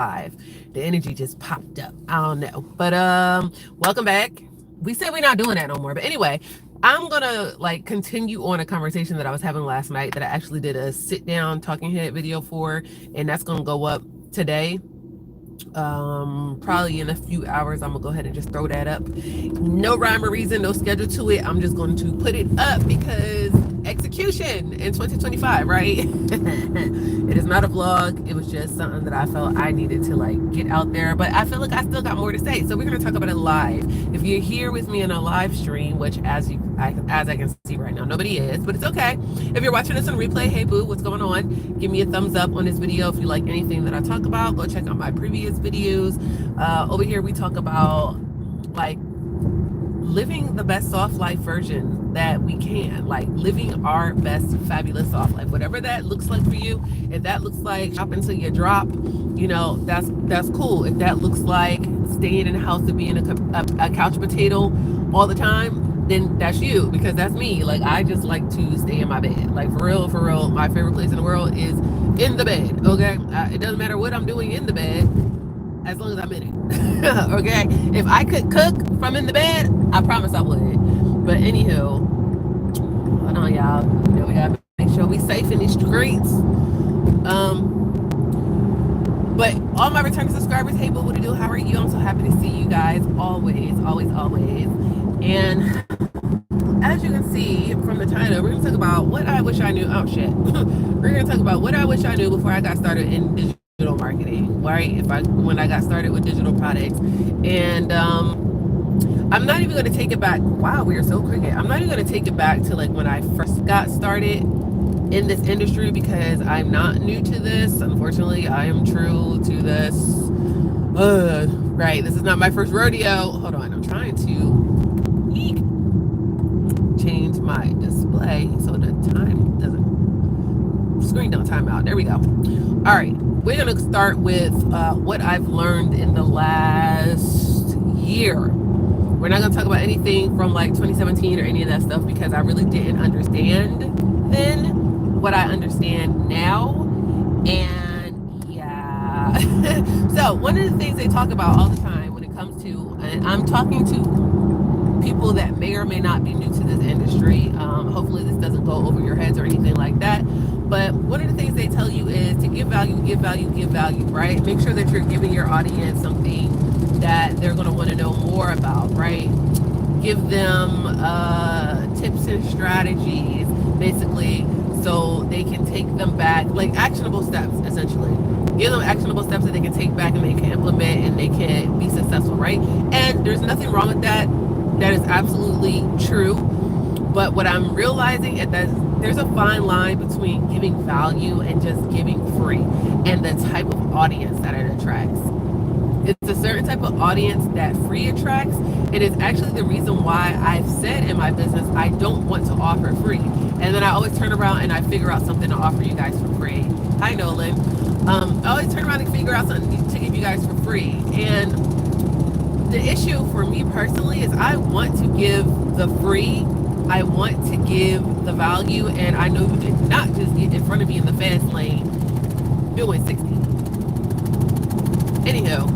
The energy just popped up. I don't know. But welcome back. We said we're not doing that no more. But anyway, I'm gonna like continue on a conversation that I was having last night that I actually did a sit down talking head video for, and that's gonna go up today. Probably in a few hours. I'm gonna go ahead and just throw that up. No rhyme or reason, no schedule to it. I'm just going to put it up because execution in 2025, right? It is not a vlog. It was just something that I felt I needed to like get out there, but I feel like I still got more to say, so we're going to talk about it live. If you're here with me in a live stream, which as I can see right now nobody is, but it's okay. If you're watching this on replay, hey boo, what's going on? Give me a thumbs up on this video if you like anything that I talk about. Go check out my previous videos. Over here we talk about like living the best soft life version that we can, like living our best fabulous soft life, whatever that looks like for you. If that looks like shop until you drop, you know, that's cool. If that looks like staying in the house and being a couch potato all the time, then that's you, because that's me. Like I just like to stay in my bed. Like for real, my favorite place in the world is in the bed. Okay, it doesn't matter what I'm doing in the bed as long as I'm in it. Okay, if I could cook from in the bed, I promise I would. But anywho, hold on y'all, you know we gotta make sure we safe in these streets. But all my returning subscribers, hey boo, what to do, how are you? I'm so happy to see you guys always. And as you can see from the title, we're gonna talk about what I wish I knew. Oh shit. We're gonna talk about what I wish I knew before I got started in digital marketing, right? When I got started with digital products. And I'm not even going to take it back. Wow, we are so cricket. I'm not even going to take it back to like when I first got started in this industry, because I'm not new to this. Unfortunately, I am true to this. Right, this is not my first rodeo. Hold on, I'm trying to change my display so the screen don't time out. There we go. All right, we're gonna start with what I've learned in the last year. We're not gonna talk about anything from like 2017 or any of that stuff, because I really didn't understand then what I understand now. And yeah. So one of the things they talk about all the time when it comes to, and I'm talking to people that may or may not be new to this industry. Hopefully this doesn't go over your heads or anything like that. But one of the things they tell you is to give value, right? Make sure that you're giving your audience something that they're going to want to know more about, right? Give them tips and strategies, basically, so they can take them back, like actionable steps, essentially. Give them actionable steps that they can take back and they can implement and they can be successful, right? And there's nothing wrong with that. That is absolutely true. But what I'm realizing is that there's a fine line between giving value and just giving free, and the type of audience that it attracts. It's a certain type of audience that free attracts. It is actually the reason why I've said in my business, I don't want to offer free. And then I always turn around and I figure out something to offer you guys for free. Hi, Nolan. I always turn around and figure out something to give you guys for free. And the issue for me personally is I want to give the free. I want to give the value, and I know you did not just get in front of me in the fast lane doing 60. Anywho,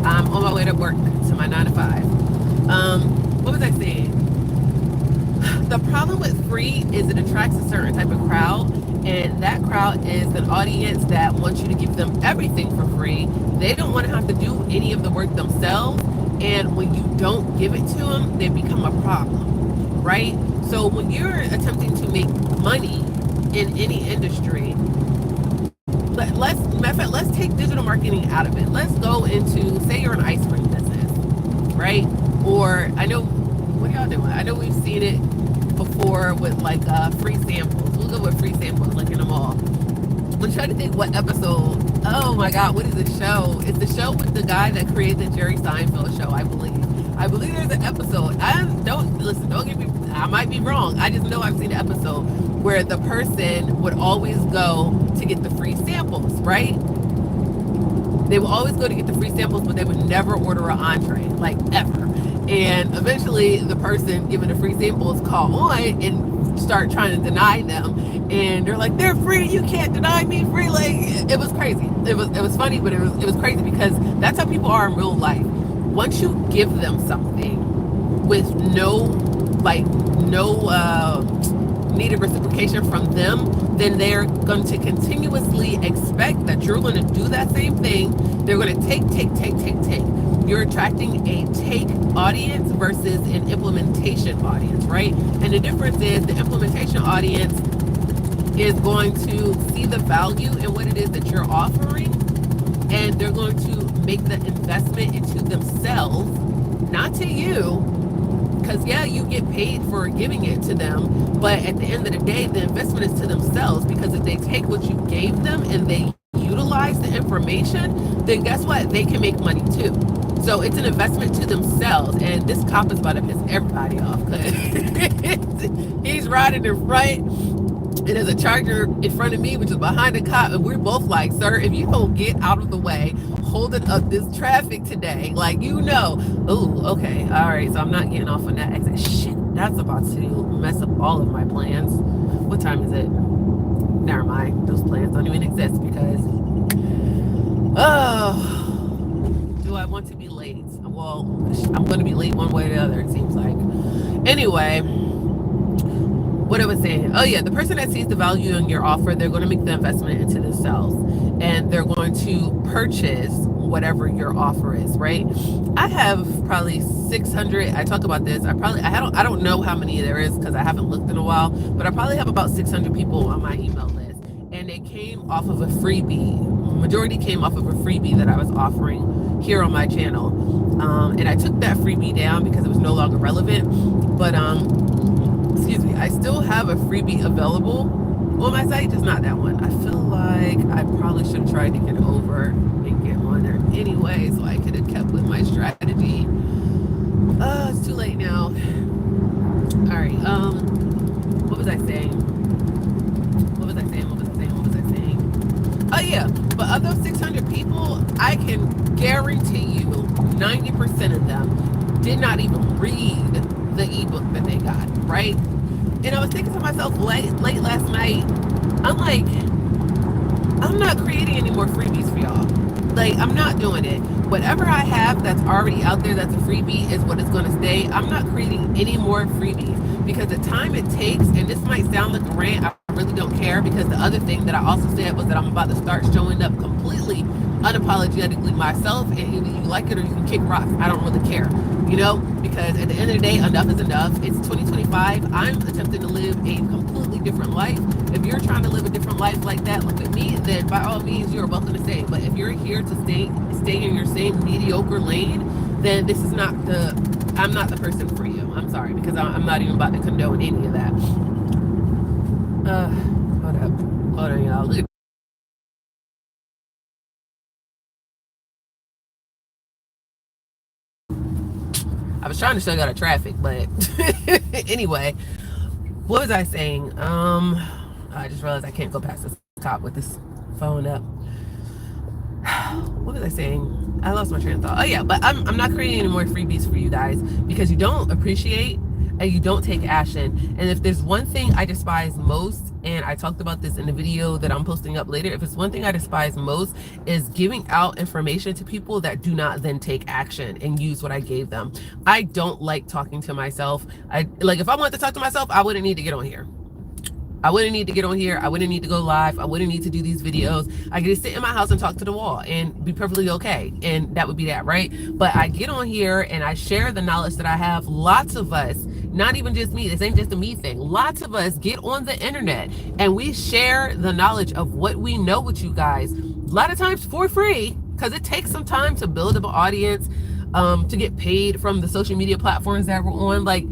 I'm on my way to work to my 9 to 5. What was I saying? The problem with free is it attracts a certain type of crowd, and that crowd is an audience that wants you to give them everything for free. They don't want to have to do any of the work themselves, and when you don't give it to them, they become a problem, right? So when you're attempting to make money in any industry, let's take digital marketing out of it. Let's go into, say you're an ice cream business, right? Or I know, what are y'all doing? I know we've seen it before with like free samples. We'll go with free samples like in the mall. I'm trying to think what episode. Oh my God, what is the show? It's the show with the guy that created the Jerry Seinfeld show, I believe. I believe there's an episode. Don't get me, I might be wrong. I just know I've seen an episode where the person would always go to get the free samples, right? They would always go to get the free samples, but they would never order an entree, like ever. And eventually the person giving the free samples call on and start trying to deny them. and they're like, they're free, you can't deny me free. Like, it was crazy. It was funny, but it was crazy because that's how people are in real life. Once you give them something with no needed reciprocation from them, then they're going to continuously expect that you're going to do that same thing. They're going to take. You're attracting a take audience versus an implementation audience, right? And the difference is the implementation audience is going to see the value in what it is that you're offering, and they're going to make the investment into themselves, not to you, because yeah, you get paid for giving it to them, but at the end of the day, the investment is to themselves, because if they take what you gave them and they utilize the information, then guess what? They can make money too. So it's an investment to themselves, and this cop is about to piss everybody off because he's riding in front. And there's a charger in front of me, which is behind the cop, and we're both like, sir, if you don't get out of the way, holding up this traffic today, like, oh, okay, all right, so I'm not getting off on that exit. Shit, that's about to mess up all of my plans. What time is it? Never mind, those plans don't even exist because, do I want to be late? Well, I'm going to be late one way or the other, it seems like. Anyway, what I was saying, oh yeah, the person that sees the value in your offer, they're going to make the investment into themselves, and they're going to purchase whatever your offer is, right? I have probably 600. I talk about this. I don't know how many there is because I haven't looked in a while, but I probably have about 600 people on my email list, and they came off of a freebie. Majority came off of a freebie that I was offering here on my channel, and I took that freebie down because it was no longer relevant. But excuse me, I still have a freebie available on my site, just not that one. I feel like I probably should have tried to get over and get on there anyway, so I could have kept with my strategy. It's too late now. All right, what was I saying? Oh yeah, but of those 600 people, I can guarantee you 90% of them did not even read the ebook that they got, right? And I was thinking to myself late last night, I'm like, I'm not creating any more freebies for y'all. Like, I'm not doing it. Whatever I have that's already out there that's a freebie is what it's going to stay. I'm not creating any more freebies because the time it takes, and this might sound like a rant, I really don't care, because the other thing that I also said was that I'm about to start showing up completely unapologetically myself, and either you like it or you can kick rocks. I don't really care, because at the end of the day, enough is enough. It's 2025. I'm attempting to live a completely different life. If you're trying to live a different life like that, look at me, then by all means, you're welcome to stay. But if you're here to stay in your same mediocre lane, then this is not I'm not the person for you. I'm sorry, because I'm not even about to condone any of that. Hold on, y'all. I was trying to show you out of traffic, but anyway, what was I saying? I just realized I can't go past this cop with this phone up. What was I saying? I lost my train of thought. Oh yeah, but I'm not creating any more freebies for you guys because you don't appreciate and you don't take action. And if there's one thing I despise most, and I talked about this in the video that I'm posting up later, if it's one thing I despise most, is giving out information to people that do not then take action and use what I gave them. I don't like talking to myself. If I wanted to talk to myself, I wouldn't need to get on here. I wouldn't need to get on here. I wouldn't need to go live. I wouldn't need to do these videos. I could just sit in my house and talk to the wall and be perfectly okay. And that would be that, right? But I get on here and I share the knowledge that I have. Lots of us, not even just me, this ain't just a me thing. Lots of us get on the internet and we share the knowledge of what we know with you guys. A lot of times for free, because it takes some time to build up an audience, to get paid from the social media platforms that we're on. Like,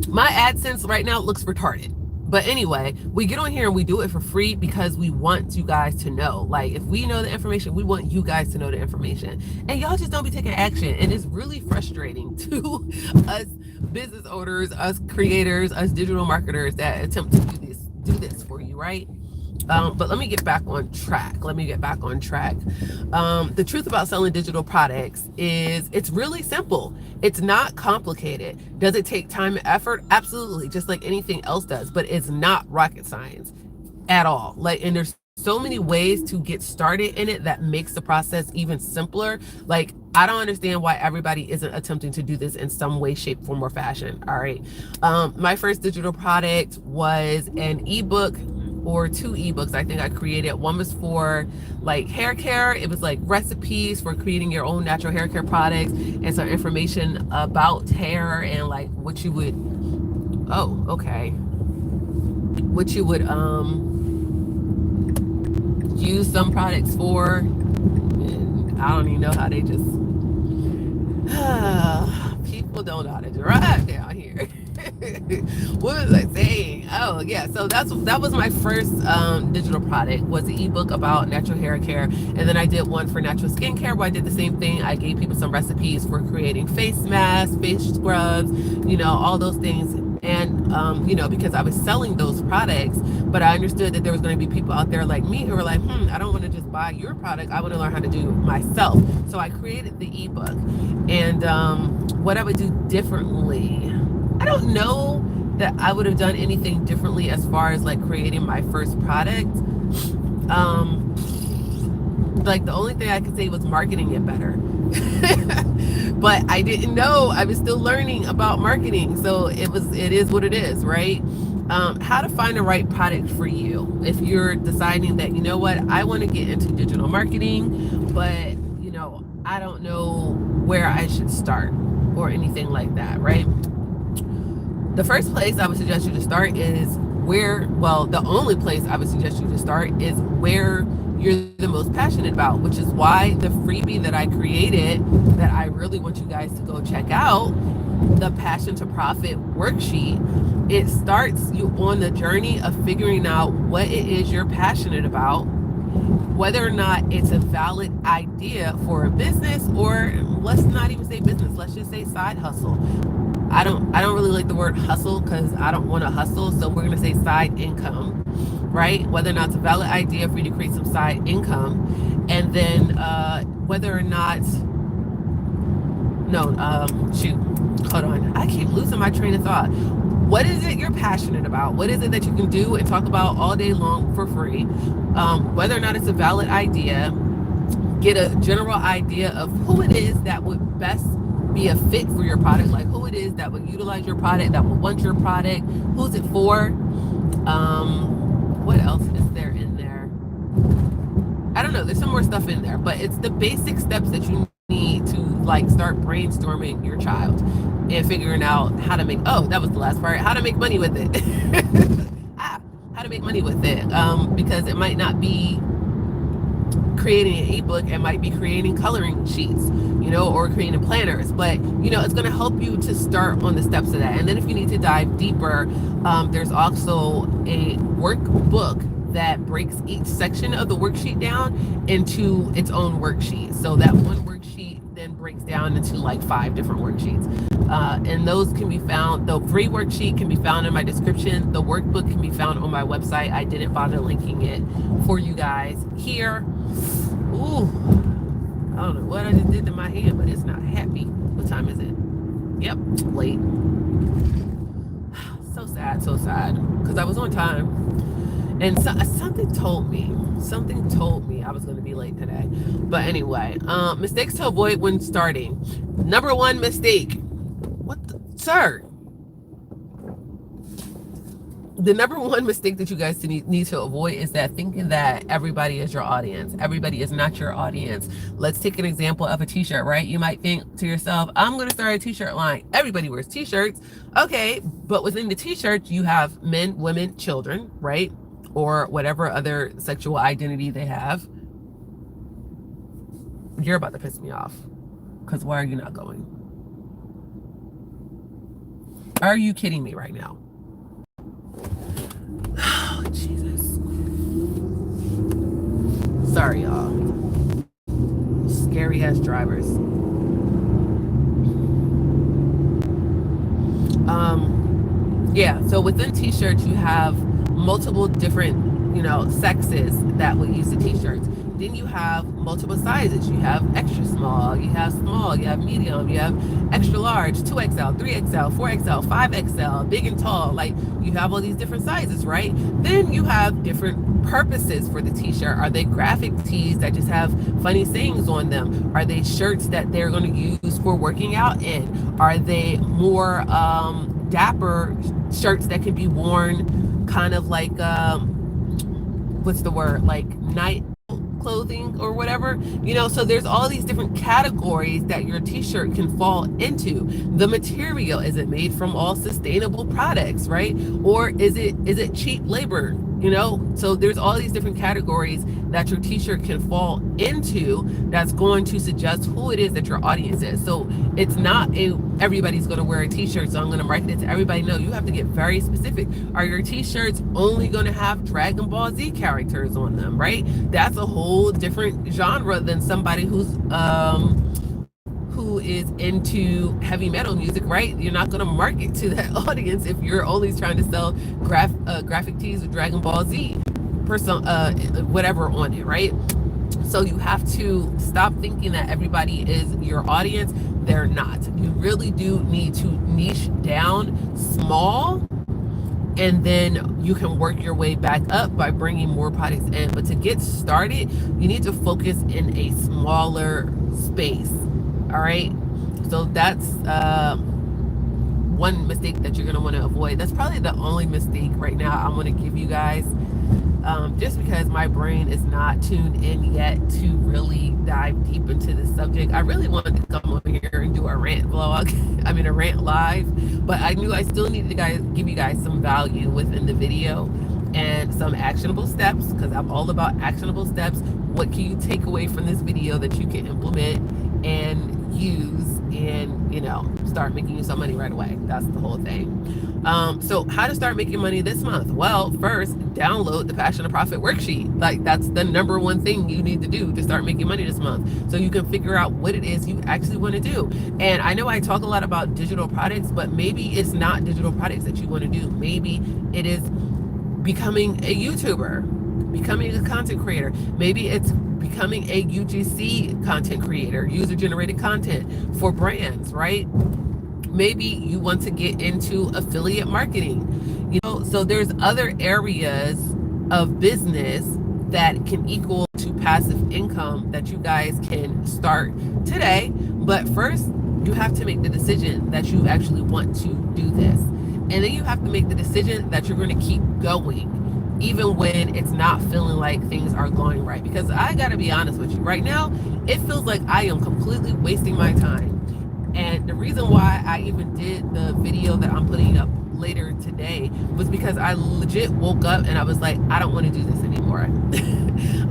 my AdSense right now looks retarded. But anyway, we get on here and we do it for free because we want you guys to know. Like, if we know the information, we want you guys to know the information. And y'all just don't be taking action. And it's really frustrating to us business owners, us creators, us digital marketers that attempt to do this for you, right? But let me get back on track. The truth about selling digital products is it's really simple. It's not complicated. Does it take time and effort? Absolutely, just like anything else does, but it's not rocket science at all. Like, and there's so many ways to get started in it that makes the process even simpler. Like, I don't understand why everybody isn't attempting to do this in some way, shape, form, or fashion. All right. My first digital product was an ebook, or two ebooks I think I created. One was for like hair care. It was like recipes for creating your own natural hair care products and some information about hair and like what you would use some products for. And I don't even know how they just people don't know how to drive down here. What was I saying? Oh yeah, so that was my first digital product, was the ebook about natural hair care. And then I did one for natural skincare where I did the same thing. I gave people some recipes for creating face masks, face scrubs, all those things. And because I was selling those products, but I understood that there was going to be people out there like me who were like, I don't want to just buy your product, I want to learn how to do it myself. So I created the ebook. And what I would do differently, I don't know that I would have done anything differently as far as like creating my first product. Like the only thing I could say was marketing it better. But I didn't know. I was still learning about marketing. So it is what it is, right? How to find the right product for you. If you're deciding that, I want to get into digital marketing, but I don't know where I should start or anything like that, right? The first place I would suggest you to start is the only place I would suggest you to start is where you're the most passionate about, which is why the freebie that I created that I really want you guys to go check out, the Passion to Profit worksheet, it starts you on the journey of figuring out what it is you're passionate about, whether or not it's a valid idea for a business, or let's not even say business, let's just say side hustle. I don't really like the word hustle because I don't want to hustle, so we're going to say side income, right? Whether or not it's a valid idea for you to create some side income, and then whether or not, hold on, I keep losing my train of thought. What is it you're passionate about? What is it that you can do and talk about all day long for free? Whether or not it's a valid idea, get a general idea of who it is that would best be a fit for your product, like who it is that would utilize your product, that would want your product, who's it for. What else is there in there? I don't know, there's some more stuff in there, but it's the basic steps that you need to like start brainstorming your child and figuring out how to make, that was the last part, how to make money with it. How to make money with it, because it might not be creating an ebook, it might be creating coloring sheets, or creating planners, but it's going to help you to start on the steps of that. And then if you need to dive deeper, there's also a workbook that breaks each section of the worksheet down into its own worksheet. So that one worksheet then breaks down into like 5 different worksheets. And those can be found, the free worksheet can be found in my description. The workbook can be found on my website. I didn't bother linking it for you guys here. Ooh, I don't know what I just did to my hand, but it's not happy. What time is it? Yep, late. So sad, because I was on time. And something told me I was going to be late today. But anyway, mistakes to avoid when starting. Number 1 mistake. Sir? The number 1 mistake that you guys need to avoid is that thinking that everybody is your audience. Everybody is not your audience. Let's take an example of a t-shirt, right? You might think to yourself, I'm going to start a t-shirt line. Everybody wears t-shirts. Okay, but within the t-shirts, you have men, women, children, right? Or whatever other sexual identity they have. You're about to piss me off. Because why are you not going? Are you kidding me right now? Oh, Jesus. Sorry, y'all. Scary ass drivers. Yeah, so within t-shirts you have multiple different, sexes that would use the t-shirts. Then you have multiple sizes. You have extra small, you have small, you have medium, you have extra large, 2XL, 3XL, 4XL, 5XL, big and tall. Like, you have all these different sizes, right? Then you have different purposes for the t-shirt. Are they graphic tees that just have funny sayings on them? Are they shirts that they're going to use for working out in? Are they more dapper shirts that can be worn kind of like what's the word, like night clothing or whatever, so there's all these different categories that your t-shirt can fall into. The material, is it made from all sustainable products, right? Or is it cheap labor? So there's all these different categories that your t-shirt can fall into that's going to suggest who it is that your audience is. So it's not everybody's going to wear a t-shirt, so I'm going to market it to everybody. No, you have to get very specific. Are your t-shirts only going to have Dragon Ball Z characters on them, right? That's a whole different genre than somebody who is into heavy metal music, right? You're not going to market to that audience if you're only trying to sell graphic tees with Dragon Ball Z whatever on it, right? So you have to stop thinking that everybody is your audience. They're not. You really do need to niche down small, and then you can work your way back up by bringing more products in. But to get started, you need to focus in a smaller space. All right, so that's one mistake that you're going to want to avoid. That's probably the only mistake right now I'm going to give you guys, just because my brain is not tuned in yet to really dive deep into this subject. I really wanted to come over here and do a rant vlog, a rant live, but I knew I still needed to give you guys some value within the video and some actionable steps, because I'm all about actionable steps. What can you take away from this video that you can implement and use and start making you some money right away? That's the whole thing. So how to start making money this month? Well, first, download the Passion to Profit worksheet. Like, that's the number one thing you need to do to start making money this month, so you can figure out what it is you actually want to do. And I know I talk a lot about digital products, but maybe it's not digital products that you want to do. Maybe it is becoming a YouTuber, becoming a content creator. Maybe it's becoming a UGC content creator, user generated content for brands, right? Maybe you want to get into affiliate marketing, so there's other areas of business that can equal to passive income that you guys can start today. But first, you have to make the decision that you actually want to do this. And then you have to make the decision that you're going to keep going, even when it's not feeling like things are going right. Because I got to be honest with you, right now, it feels like I am completely wasting my time. And the reason why I even did the video that I'm putting up later today was because I legit woke up and I was like, I don't want to do this anymore.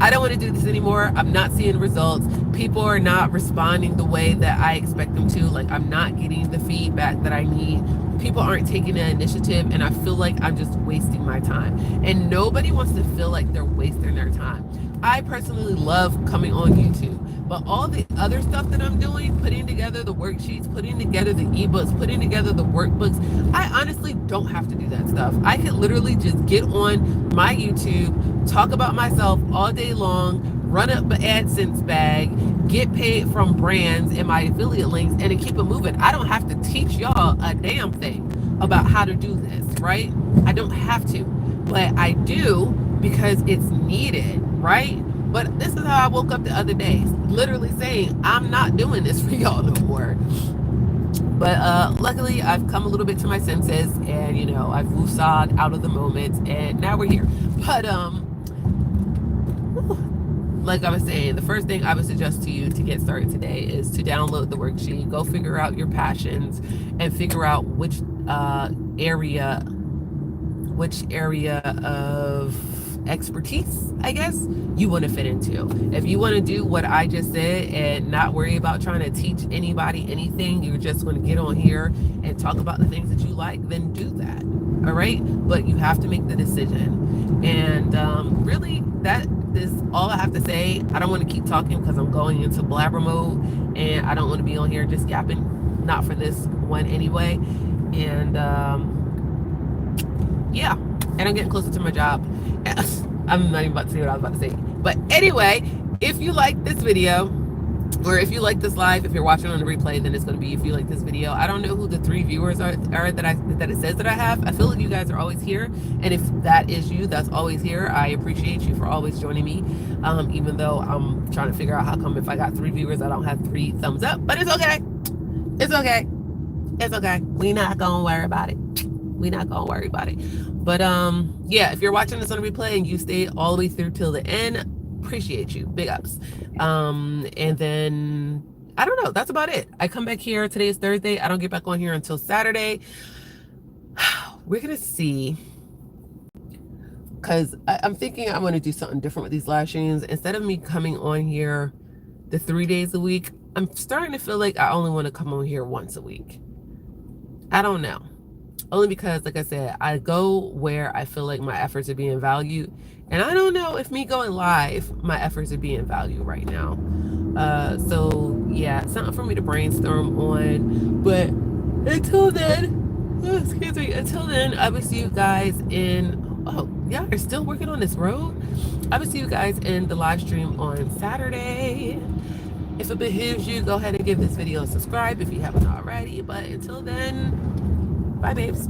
I don't want to do this anymore. I'm not seeing results. People are not responding the way that I expect them to. Like, I'm not getting the feedback that I need. People aren't taking the initiative, and I feel like I'm just wasting my time. And nobody wants to feel like they're wasting their time. I personally love coming on YouTube, but all the other stuff that I'm doing, putting together the worksheets, putting together the ebooks, putting together the workbooks, I honestly don't have to do that stuff. I could literally just get on my YouTube, talk about myself all day long, run up an AdSense bag, get paid from brands and my affiliate links, and then keep it moving. I don't have to teach y'all a damn thing about how to do this, right? I don't have to, but I do because it's needed, right? But this is how I woke up the other day, literally saying, I'm not doing this for y'all no more. But luckily, I've come a little bit to my senses, and I've woosah'd out of the moment, and now we're here. But like I was saying, the first thing I would suggest to you to get started today is to download the worksheet, go figure out your passions, and figure out which area of expertise, I guess, you want to fit into. If you want to do what I just said and not worry about trying to teach anybody anything, you're just going to get on here and talk about the things that you like, then do that. All right, but you have to make the decision. And really, that is all I have to say. I don't want to keep talking because I'm going into blabber mode, and I don't want to be on here just yapping, not for this one anyway. And yeah, and I'm getting closer to my job. I'm not even about to say what I was about to say. But anyway, if you like this video, or if you like this live, if you're watching on the replay, then it's going to be if you like this video. I don't know who the 3 viewers are that it says that I have. I feel like you guys are always here, and if that is you, that's always here. I appreciate you for always joining me, even though I'm trying to figure out how come if I got 3 viewers, I don't have 3 thumbs up. But it's okay. It's okay. It's okay. We not gonna worry about it. We not gonna worry about it. But yeah, if you're watching this on a replay and you stay all the way through till the end, appreciate you. Big ups. And then I don't know, that's about it. I come back here. Today is Thursday. I don't get back on here until Saturday. We're gonna see, because I'm thinking I'm gonna do something different with these live streams. Instead of me coming on here the 3 days a week, I'm starting to feel like I only want to come on here once a week. I don't know. Only because, like I said, I go where I feel like my efforts are being valued. And I don't know if me going live, my efforts are being valued right now. So, yeah, something for me to brainstorm on. But until then, excuse me, until then, I will see you guys in, oh, yeah, you're still working on this road? I will see you guys in the live stream on Saturday. If it behooves you, go ahead and give this video a subscribe if you haven't already. But until then, bye, babes.